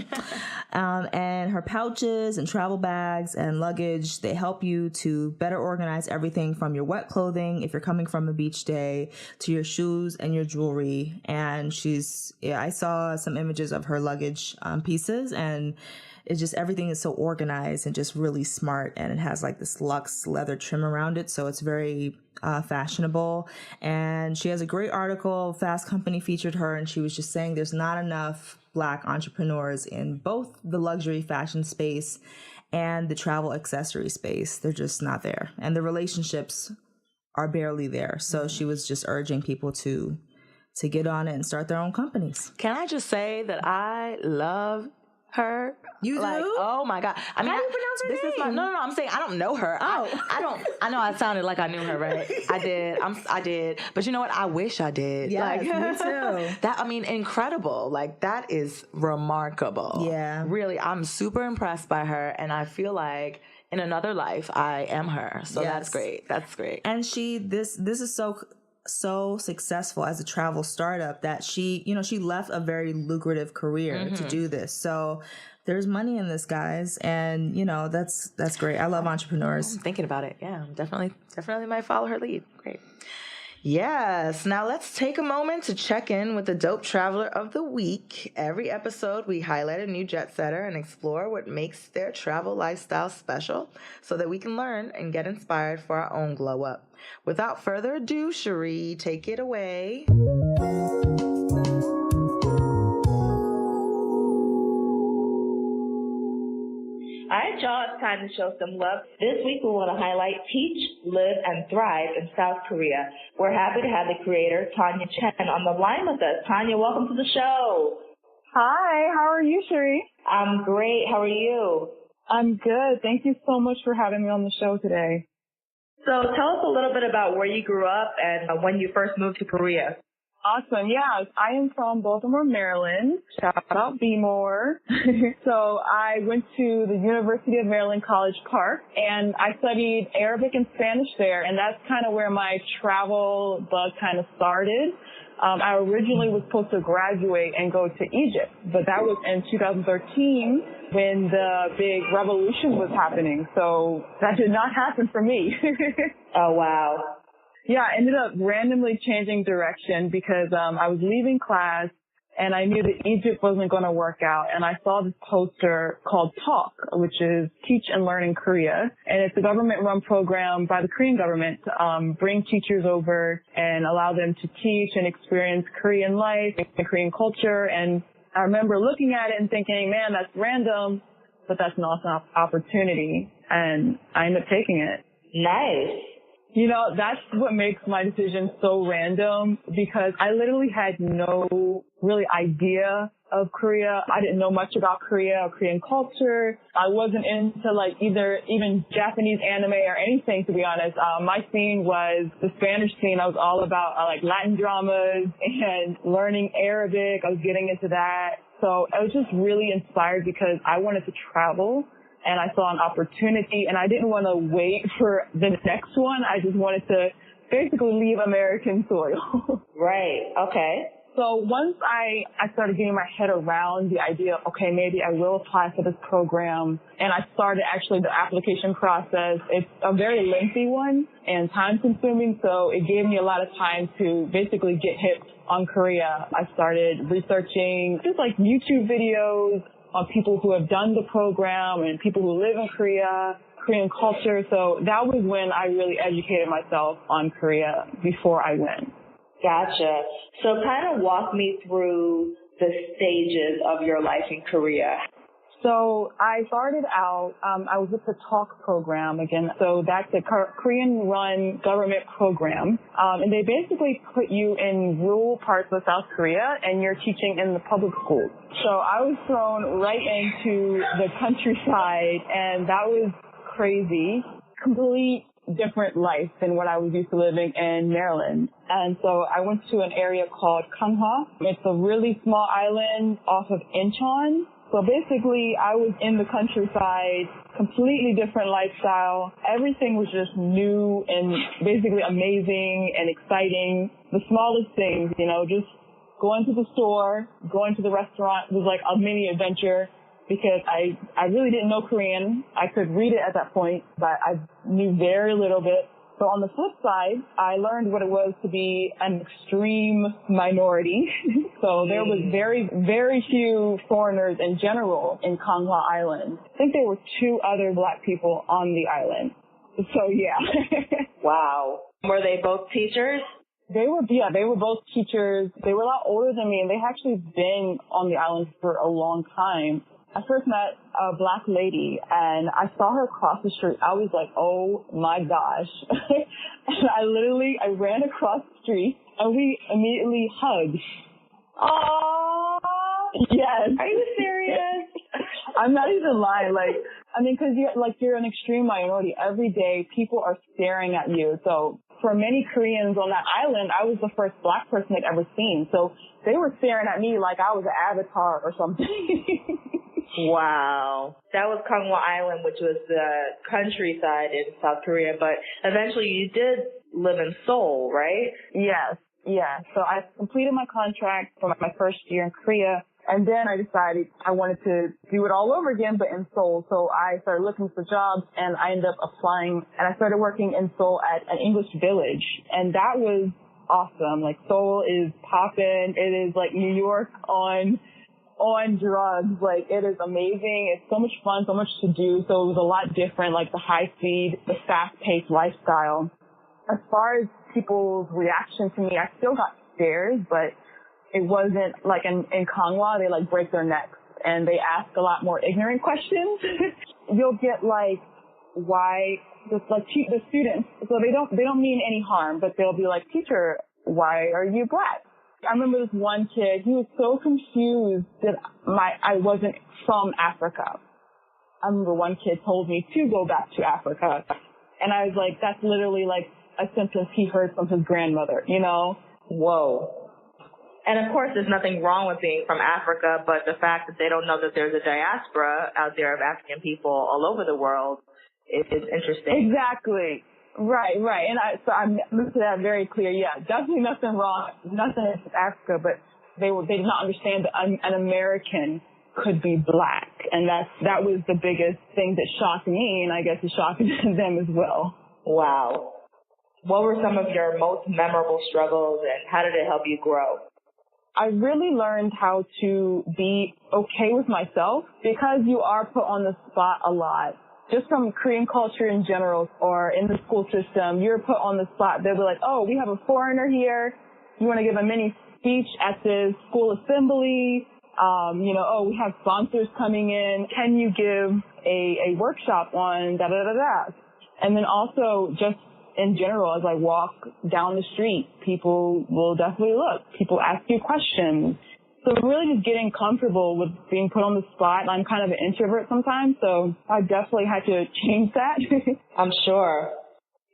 And her pouches and travel bags and luggage, they help you to better organize everything from your wet clothing, if you're coming from a beach day, to your shoes and your jewelry. And I saw some images of her luggage pieces, and it's just everything is so organized and just really smart, and it has like this luxe leather trim around it, so it's very fashionable. And she has a great article. Fast Company featured her, and she was just saying there's not enough Black entrepreneurs in both the luxury fashion space and the travel accessory space. They're just not there, and the relationships are barely there. So she was just urging people to get on it and start their own companies. Can I just say that I love her. You like, do? Oh my God. I mean, How do you pronounce her this name? is my, no. I'm saying I don't know her. Oh. I know I sounded like I knew her, right? I did. I did. But you know what? I wish I did. Yes, like, me too. That, I mean, incredible. Like, that is remarkable. Yeah. Really, I'm super impressed by her. And I feel like in another life, I am her. So that's great. That's great. And this is so successful as a travel startup that she left a very lucrative career to do this. So there's money in this, guys. And, that's great. I love entrepreneurs. I'm thinking about it. Yeah, definitely might follow her lead. Great. Yes. Now let's take a moment to check in with the Dope Traveler of the Week. Every episode, we highlight a new jet setter and explore what makes their travel lifestyle special so that we can learn and get inspired for our own glow up. Without further ado, Cherie, take it away. All right, y'all, it's time to show some love. This week, we want to highlight Teach, Live, and Thrive in South Korea. We're happy to have the creator, Tanya Chen, on the line with us. Tanya, welcome to the show. Hi, how are you, Cherie? I'm great. How are you? I'm good. Thank you so much for having me on the show today. So tell us a little bit about where you grew up and when you first moved to Korea. Awesome. Yeah, I am from Baltimore, Maryland. Shout out B-More. So I went to the University of Maryland College Park, and I studied Arabic and Spanish there, and that's kind of where my travel bug kind of started. I originally was supposed to graduate and go to Egypt, but that was in 2013 when the big revolution was happening. So that did not happen for me. Oh, wow. Yeah, I ended up randomly changing direction because I was leaving class and I knew that Egypt wasn't going to work out. And I saw this poster called Talk, which is Teach and Learn in Korea. And it's a government-run program by the Korean government to bring teachers over and allow them to teach and experience Korean life and Korean culture. And I remember looking at it and thinking, man, that's random, but that's an awesome opportunity. And I ended up taking it. Nice. You know, that's what makes my decision so random because I literally had no really idea of Korea. I didn't know much about Korea or Korean culture. I wasn't into like even Japanese anime or anything, to be honest. My scene was the Spanish scene. I was all about like Latin dramas and learning Arabic. I was getting into that. So I was just really inspired because I wanted to travel. And I saw an opportunity, and I didn't want to wait for the next one. I just wanted to basically leave American soil. Right. Okay. So once I started getting my head around the idea, okay, maybe I will apply for this program, and I started actually the application process. It's a very lengthy one and time-consuming, so it gave me a lot of time to basically get hip on Korea. I started researching just like YouTube videos on people who have done the program and people who live in Korea, Korean culture. So that was when I really educated myself on Korea before I went. Gotcha. So kind of walk me through the stages of your life in Korea. So I started out, I was with the Talk program again. So that's a Korean-run government program. And they basically put you in rural parts of South Korea and you're teaching in the public schools. So I was thrown right into the countryside and that was crazy. Complete different life than what I was used to living in Maryland. And so I went to an area called Ganghwa. It's a really small island off of Incheon. So basically, I was in the countryside, completely different lifestyle. Everything was just new and basically amazing and exciting. The smallest things, you know, just going to the store, going to the restaurant was like a mini adventure because I really didn't know Korean. I could read it at that point, but I knew very little bit. So on the flip side, I learned what it was to be an extreme minority. So there was very, very few foreigners in general in Ganghwa Island. I think there were 2 other Black people on the island. So yeah. Wow. Were they both teachers? They were both teachers. They were a lot older than me and they had actually been on the island for a long time. I first met a Black lady and I saw her across the street. I was like, oh my gosh. And I ran across the street and we immediately hugged. Aww. Yes. Are you serious? I'm not even lying. Like, I mean, because you're an extreme minority. Every day, people are staring at you. So for many Koreans on that island, I was the first Black person they'd ever seen. So they were staring at me like I was an avatar or something. Wow. That was Gangwon Island, which was the countryside in South Korea. But eventually you did live in Seoul, right? Yes. Yeah. So I completed my contract for my first year in Korea. And then I decided I wanted to do it all over again, but in Seoul. So I started looking for jobs, and I ended up applying, and I started working in Seoul at an English village. And that was awesome. Like, Seoul is poppin'. It is like New York on drugs. Like, it is amazing. It's so much fun, so much to do. So it was a lot different, like the high speed, the fast-paced lifestyle. As far as people's reaction to me, I still got stares, but it wasn't like in Gangwon, they like break their necks and they ask a lot more ignorant questions. You'll get like, why, just like the students, so they don't mean any harm, but they'll be like, teacher, why are you Black? I remember this one kid, he was so confused that I wasn't from Africa. I remember one kid told me to go back to Africa. And I was like, that's literally like a sentence he heard from his grandmother, you know? Whoa. And of course, there's nothing wrong with being from Africa, but the fact that they don't know that there's a diaspora out there of African people all over the world is interesting. Exactly. Right. And so I made that very clear. Yeah, definitely nothing wrong. Nothing with Africa, but they did not understand that an American could be Black. And that was the biggest thing that shocked me, and I guess it shocked them as well. Wow. What were some of your most memorable struggles, and how did it help you grow? I really learned how to be okay with myself, because you are put on the spot a lot. Just from Korean culture in general, or in the school system, you're put on the spot. They'll be like, oh, we have a foreigner here. You want to give a mini speech at the school assembly. Oh, we have sponsors coming in. Can you give a workshop on da-da-da-da? And then also just in general, as I walk down the street, people will definitely look. People ask you questions. So really just getting comfortable with being put on the spot. I'm kind of an introvert sometimes, so I definitely had to change that. I'm sure.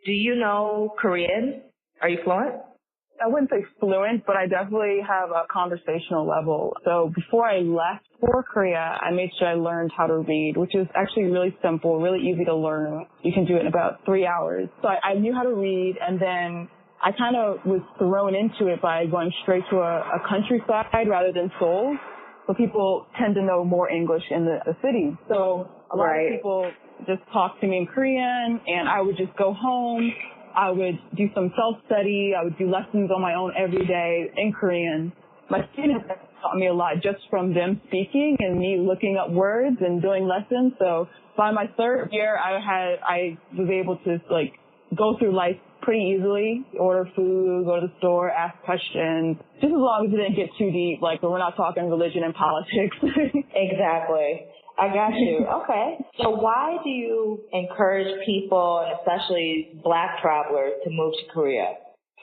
Do you know Korean? Are you fluent? I wouldn't say fluent, but I definitely have a conversational level. So before I left for Korea, I made sure I learned how to read, which is actually really simple, really easy to learn. You can do it in about 3 hours. So I knew how to read, and then I kind of was thrown into it by going straight to a countryside rather than Seoul. So people tend to know more English in the city. So a lot of people just talk to me in Korean, and I would just go home. I would do some self-study. I would do lessons on my own every day in Korean. My students taught me a lot just from them speaking and me looking up words and doing lessons. So by my third year, I was able to like go through life pretty easily, order food, go to the store, ask questions, just as long as it didn't get too deep, like we're not talking religion and politics. Exactly. I got you. Okay. So why do you encourage people, and especially Black travelers, to move to Korea?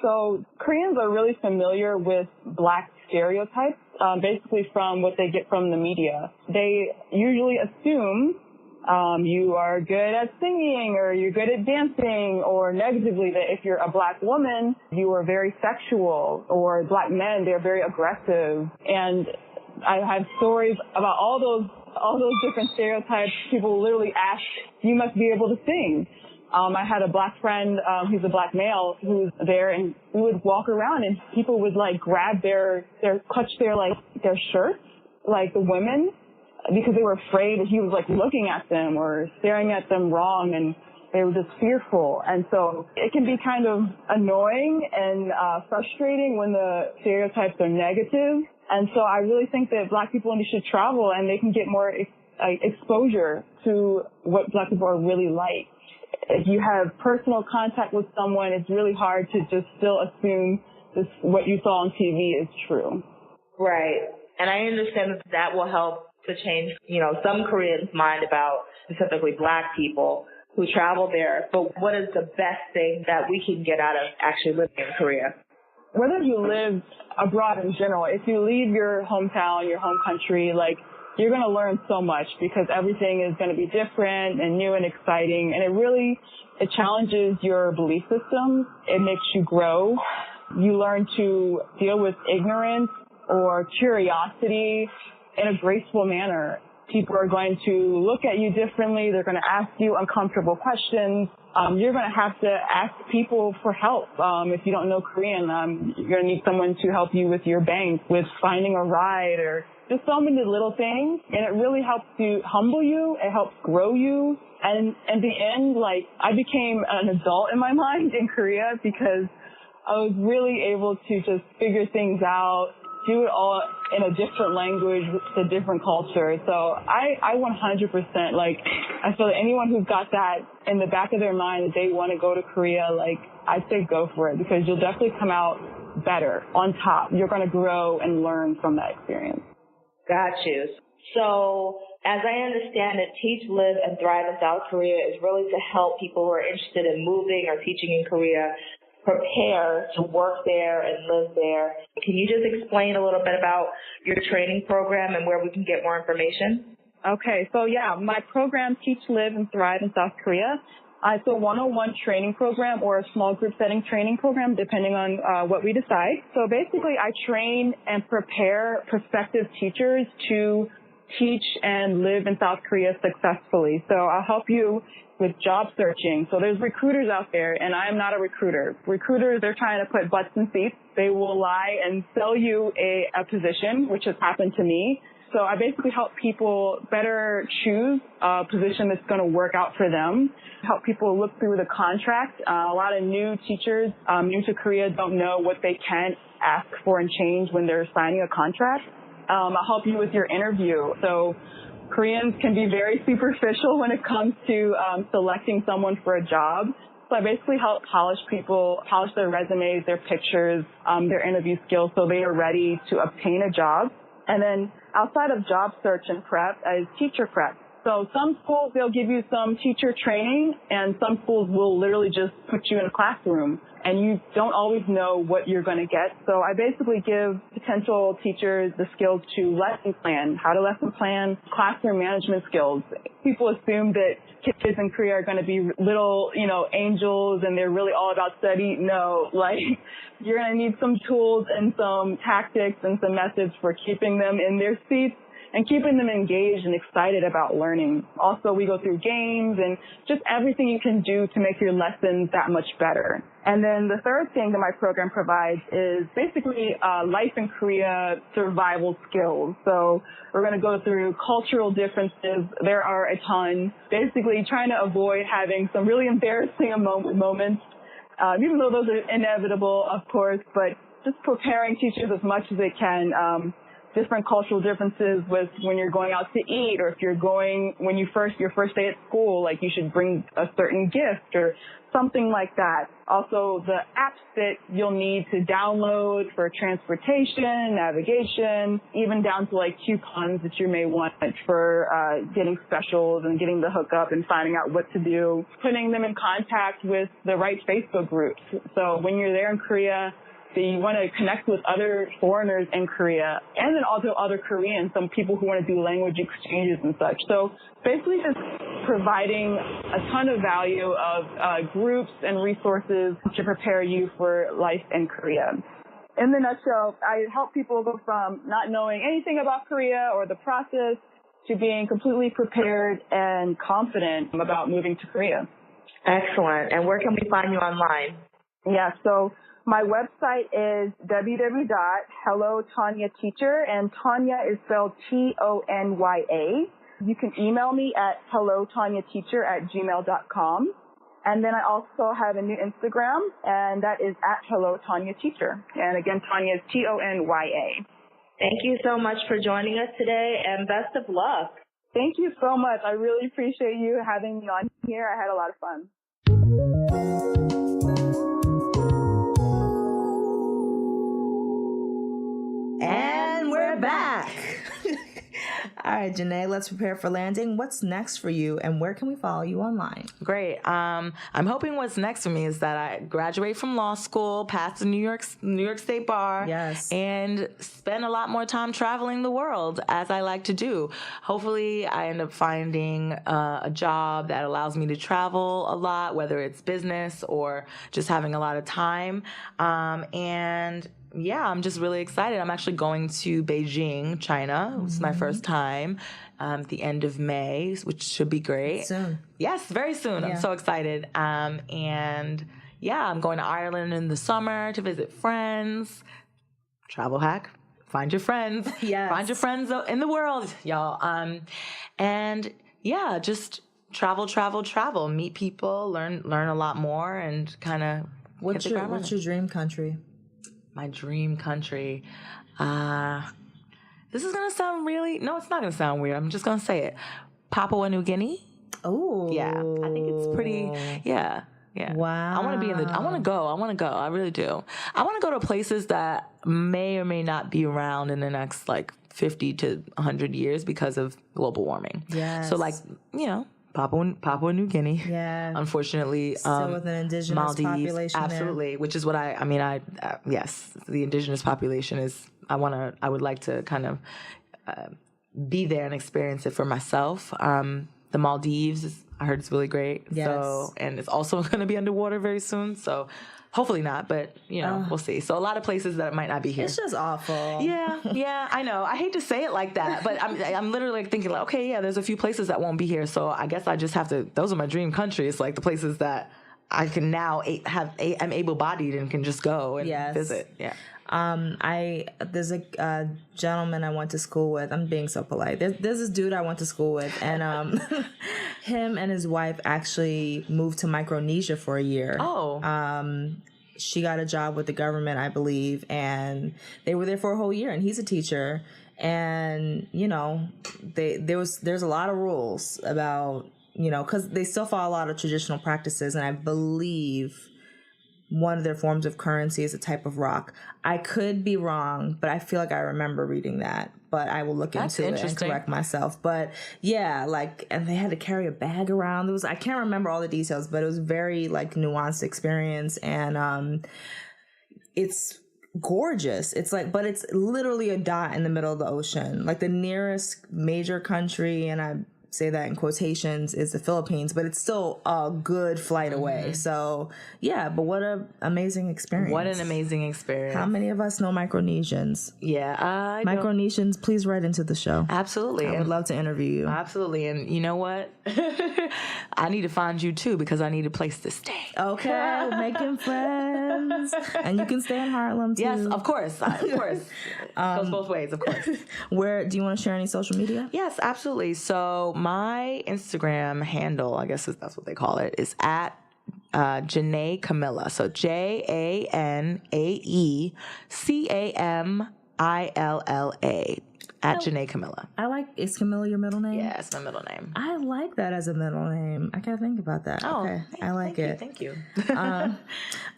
So Koreans are really familiar with Black stereotypes, basically from what they get from the media. They usually assume you are good at singing, or you're good at dancing, or negatively that if you're a Black woman, you are very sexual, or Black men, they're very aggressive. And I have stories about all those different stereotypes. People literally ask, you must be able to sing. I had a Black friend, he's a Black male who's there, and we would walk around and people would like grab clutch their shirts, like the women, because they were afraid that he was like looking at them or staring at them wrong, and they were just fearful. And so it can be kind of annoying and frustrating when the stereotypes are negative. And so I really think that Black people should travel, and they can get more exposure to what Black people are really like. If you have personal contact with someone, it's really hard to just still assume what you saw on TV is true. Right. And I understand that will help to change, some Koreans' mind about specifically Black people who travel there. But what is the best thing that we can get out of actually living in Korea? Whether you live abroad in general, if you leave your hometown, your home country, like you're going to learn so much because everything is going to be different and new and exciting. And it challenges your belief system. It makes you grow. You learn to deal with ignorance or curiosity in a graceful manner. People are going to look at you differently. They're going to ask you uncomfortable questions. You're going to have to ask people for help. If you don't know Korean, you're going to need someone to help you with your bank, with finding a ride, or just so many little things. And it really helps to humble you. It helps grow you. And in the end, I became an adult in my mind in Korea because I was really able to just figure things out, do it all in a different language with a different culture. So I 100%, I feel that anyone who's got that in the back of their mind that they want to go to Korea, I'd say go for it because you'll definitely come out better, on top. You're going to grow and learn from that experience. Got you. So as I understand it, Teach, Live, and Thrive in South Korea is really to help people who are interested in moving or teaching in Korea prepare to work there and live there. Can you just explain a little bit about your training program and where we can get more information? Okay, so my program, Teach, Live, and Thrive in South Korea, it's a one-on-one training program or a small group setting training program, depending on what we decide. So basically, I train and prepare prospective teachers to teach and live in South Korea successfully. So I'll help you with job searching. So there's recruiters out there, and I am not a recruiter. Recruiters, they're trying to put butts in seats. They will lie and sell you a position, which has happened to me. So I basically help people better choose a position that's going to work out for them, help people look through the contract. A lot of new teachers, new to Korea, don't know what they can ask for and change when they're signing a contract. I'll help you with your interview. So Koreans can be very superficial when it comes to selecting someone for a job. So I basically help polish their resumes, their pictures, their interview skills so they are ready to obtain a job. And then outside of job search and prep is teacher prep. So some schools, they'll give you some teacher training, and some schools will literally just put you in a classroom, and you don't always know what you're going to get. So I basically give potential teachers the skills to lesson plan, how to lesson plan, classroom management skills. People assume that kids in Korea are going to be little, angels, and they're really all about study. No, you're going to need some tools and some tactics and some methods for keeping them in their seats and keeping them engaged and excited about learning. Also, we go through games and just everything you can do to make your lessons that much better. And then the third thing that my program provides is basically life in Korea survival skills. So we're going to go through cultural differences. There are a ton. Basically trying to avoid having some really embarrassing moments, even though those are inevitable, of course, but just preparing teachers as much as they can. Different cultural differences with when you're going out to eat, or if you're going your first day at school, you should bring a certain gift or something like that. Also, the apps that you'll need to download for transportation, navigation, even down to coupons that you may want for getting specials and getting the hookup and finding out what to do, putting them in contact with the right Facebook groups. So when you're there in Korea, you want to connect with other foreigners in Korea, and then also other Koreans, some people who want to do language exchanges and such. So basically just providing a ton of value of groups and resources to prepare you for life in Korea. In the nutshell, I help people go from not knowing anything about Korea or the process to being completely prepared and confident about moving to Korea. Excellent. And where can we find you online? Yeah, so my website is www.HelloTanyaTeacher, and Tanya is spelled Tonya. You can email me at hellotanyateacher@gmail.com. And then I also have a new Instagram, and that is @HelloTanyaTeacher. And again, Tanya is Tonya. Thank you so much for joining us today, and best of luck. Thank you so much. I really appreciate you having me on here. I had a lot of fun. And we're back. All right, Janae, let's prepare for landing. What's next for you, and where can we follow you online? Great. I'm hoping what's next for me is that I graduate from law school, pass the New York State Bar, yes, and spend a lot more time traveling the world as I like to do. Hopefully, I end up finding a job that allows me to travel a lot, whether it's business or just having a lot of time. And yeah, I'm just really excited. I'm actually going to Beijing, China. It's my first time at the end of May, which should be great. Soon. Yes, very soon. Yeah. I'm so excited. And yeah, I'm going to Ireland in the summer to visit friends. Travel hack. Find your friends. Yes. Find your friends in the world, y'all. And yeah, just travel, meet people, learn a lot more, and kind of What's your dream country? My dream country. This is going to sound no, it's not going to sound weird. I'm just going to say it. Papua New Guinea. Oh. Yeah. I think it's pretty, yeah. Wow. I want to go. I really do. I want to go to places that may or may not be around in the next 50 to 100 years because of global warming. Yes. So Papua New Guinea. Yeah. Unfortunately, still with an indigenous Maldives, population. absolutely, there. Which is what yes, the indigenous population is. I would like to kind of be there and experience it for myself. The Maldives, I heard it's really great. Yes. So, and it's also going to be underwater very soon. So. Hopefully not, but we'll see. So a lot of places that might not be here. It's just awful. Yeah, I know. I hate to say it like that, but I'm literally thinking okay, yeah, there's a few places that won't be here. So I guess I just have to. Those are my dream countries, the places that I can now I'm able-bodied and can just go and visit. Yeah. There's a gentleman I went to school with. I'm being so polite. There's this dude I went to school with, and him and his wife actually moved to Micronesia for a year. Oh. She got a job with the government, I believe, and they were there for a whole year. And he's a teacher, and there's a lot of rules about because they still follow a lot of traditional practices, and I believe one of their forms of currency is a type of rock. I could be wrong, but I feel like I remember reading that. But I will look into it and correct myself. But yeah, and they had to carry a bag around. I can't remember all the details, but it was very nuanced experience, and it's gorgeous. It's but it's literally a dot in the middle of the ocean. The nearest major country, and I say that in quotations, is the Philippines, but it's still a good flight away. So yeah, but what an amazing experience. What an amazing experience. How many of us know Micronesians? Yeah. Micronesians, please write into the show. Absolutely. I would love to interview you. Absolutely. And you know what? I need to find you too, because I need a place to stay. Okay, making friends. And you can stay in Harlem too. Yes, of course. Goes both ways, of course. Where do you want to share any social media? Yes, absolutely. So my Instagram handle, I guess that's what they call it, is at Janae Camilla. So JANAECAMILLA. At Janae Camilla. Is Camilla your middle name? Yeah, it's my middle name. I like that as a middle name. I gotta think about that. Oh, okay. I like it. Thank you.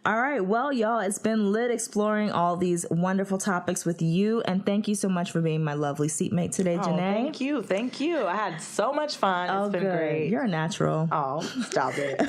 All right. Well, y'all, it's been lit exploring all these wonderful topics with you. And thank you so much for being my lovely seatmate today, Janae. Thank you. I had so much fun. It's been great. You're a natural. Oh, stop it.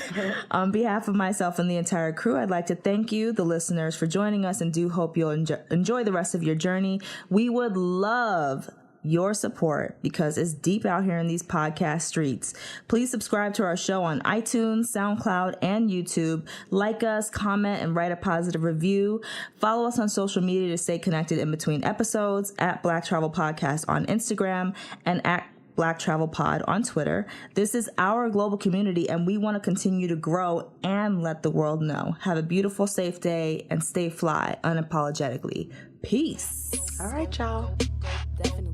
On behalf of myself and the entire crew, I'd like to thank you, the listeners, for joining us, and do hope you'll enjoy the rest of your journey. We would love your support because it's deep out here in these podcast streets. Please subscribe to our show on iTunes, SoundCloud, and YouTube. Like us, comment, and write a positive review. Follow us on social media to stay connected in between episodes, at Black Travel Podcast on Instagram and at Black Travel Pod on Twitter. This is our global community, and we want to continue to grow and let the world know. Have a beautiful, safe day, and stay fly unapologetically. Peace. All right, y'all. Definitely.